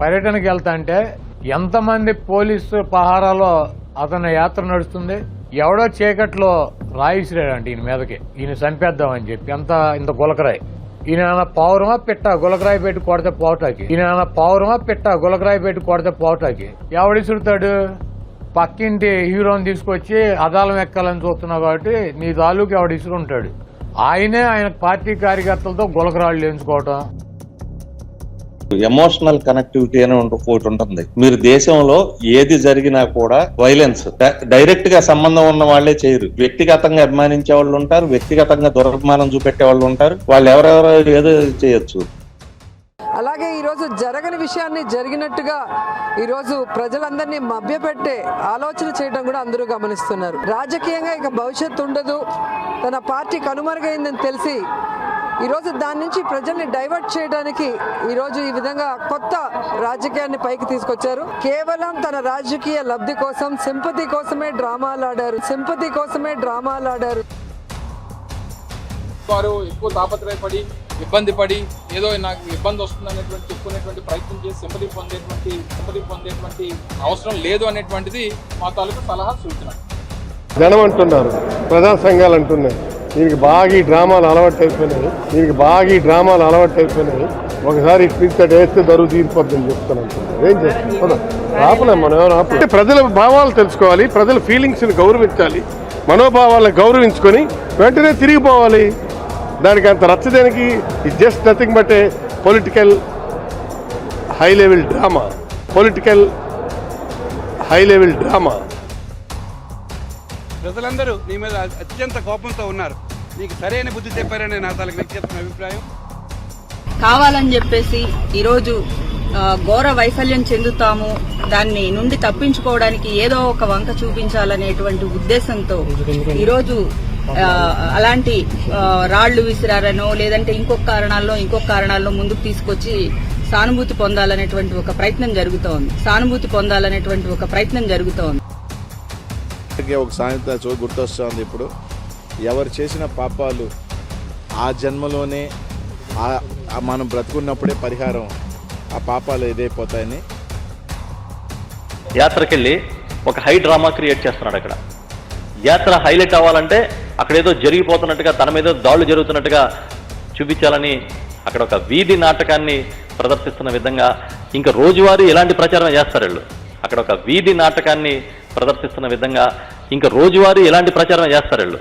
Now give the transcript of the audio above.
పర్యటనకి వెళ్తా అంటే ఎంతమంది పోలీసు పహారాలో అతని యాత్ర నడుస్తుంది. ఎవడో చీకట్లో రాయిసిరాడంటే ఈయన మీదకి, ఈయన చంపేద్దామని చెప్పి ఇంత గులకరాయి. ఈయన పౌరమా పిట్ట గులకరాయి పెట్టి కొడితే పోటాకి, ఈయన పౌరమా పిట్ట గులకరాయి పెట్టి కొడితే పోటాకి. ఎవడిసురుతాడు? పక్కింటి హీరోని తీసుకొచ్చి అదాలం ఎక్కాలని చూస్తున్నావు కాబట్టి నీ తాలూకు ఎవడు ఇసురుంటాడు. ఆయన పార్టీ కార్యకర్తలతో గులకరాళ్ళు వేయించుకోవటం. ఎమోషనల్ కనెక్టివిటీ అని ఒకటి ఉంటుంది. మీరు దేశంలో ఏది జరిగినా కూడా వైలెన్స్ డైరెక్ట్ గా సంబంధం ఉన్న వాళ్లే చేయరు. వ్యక్తిగతంగా అభిమానించే వాళ్ళు ఉంటారు, వ్యక్తిగతంగా దురభిమానం చూపెట్టే వాళ్ళు ఉంటారు. వాళ్ళు ఎవరెవరో ఏదో చేయొచ్చు. అలాగే ఈరోజు జరగని విషయాన్ని జరిగినట్టుగా ఈరోజు ప్రజలందరినీ మభ్యపెట్టే ఆలోచన చేయడం కూడా అందరూ గమనిస్తున్నారు. రాజకీయంగా ఇక భవిష్యత్తు ఉండదు, తన పార్టీ కనుమరుగైందని తెలిసి ఈరోజు దాని నుంచి ప్రజల్ని డైవర్ట్ చేయడానికి ఈరోజు ఈ విధంగా కొత్త రాజకీయాన్ని పైకి తీసుకొచ్చారు. కేవలం తన రాజకీయ లబ్ధి కోసం, సింపతి కోసమే డ్రామాలు ఆడారు. వారు ఎక్కువ తాపత్రయపడి ఇబ్బంది పడి ఏదో నాకు ఇబ్బంది వస్తుంది అనేటువంటి చెప్పుకునేటువంటి ప్రయత్నం చేసి సింపతి పొందేటువంటి అవసరం లేదు అనేటువంటిది మా తాలూకు సలహా సూచన. జనం అంటున్నారు, ప్రజా సంఘాలు అంటున్నాయి, దీనికి బాగా ఈ డ్రామాలు అలవాటు అయిపోయినాయి. ఒకసారి ఇట్లా వేస్తే దరువు తీరిపోద్దని చెప్తాను. ఏం చేస్తాం? ఆపలేం మనం, ఎవరు ఆపలేం. ప్రజల భావాలు తెలుసుకోవాలి, ప్రజల ఫీలింగ్స్ని గౌరవించాలి, మనోభావాలను గౌరవించుకొని వెంటనే తిరిగిపోవాలి. దానికి అంత రచ్చదానికి it just nothing but a political high level drama. ప్రజలందరూ నీ మీద అత్యంత కోపంతో ఉన్నారు. నీకు సరైన బుద్ధి చెప్పారనే నా తాలూకు వ్యక్తిగత అభిప్రాయం. కావాలని చెప్పేసి ఈరోజు ఘోర వైఫల్యం చెందుతాము, దాన్ని నుండి తప్పించుకోవడానికి ఏదో ఒక వంక చూపించాలనేటువంటి ఉద్దేశంతో ఈరోజు అలాంటి రాళ్లు విసిరారనో లేదంటే ఇంకొక కారణాల్లో ముందుకు తీసుకొచ్చి సానుభూతి పొందాలనేటువంటి ఒక ప్రయత్నం జరుగుతోంది. ఒక సామెత గుర్తొస్తుంది. ఇప్పుడు ఎవరు చేసిన పాపాలు ఆ జన్మలోనే మనం బ్రతుకున్నప్పుడే పరిహారం ఆ పాపాలు ఇదైపోతాయని యాత్రకెళ్ళి ఒక హై డ్రామా క్రియేట్ చేస్తున్నాడు. అక్కడ యాత్ర హైలైట్ అవ్వాలంటే అక్కడ ఏదో జరిగిపోతున్నట్టుగా, తన మీద దాడులు జరుగుతున్నట్టుగా చూపించాలని అక్కడ ఒక వీధి నాటకాన్ని ప్రదర్శిస్తున్న విధంగా ఇంకా రోజువారీ ఎలాంటి ప్రచారం చేస్తారు వీళ్ళు.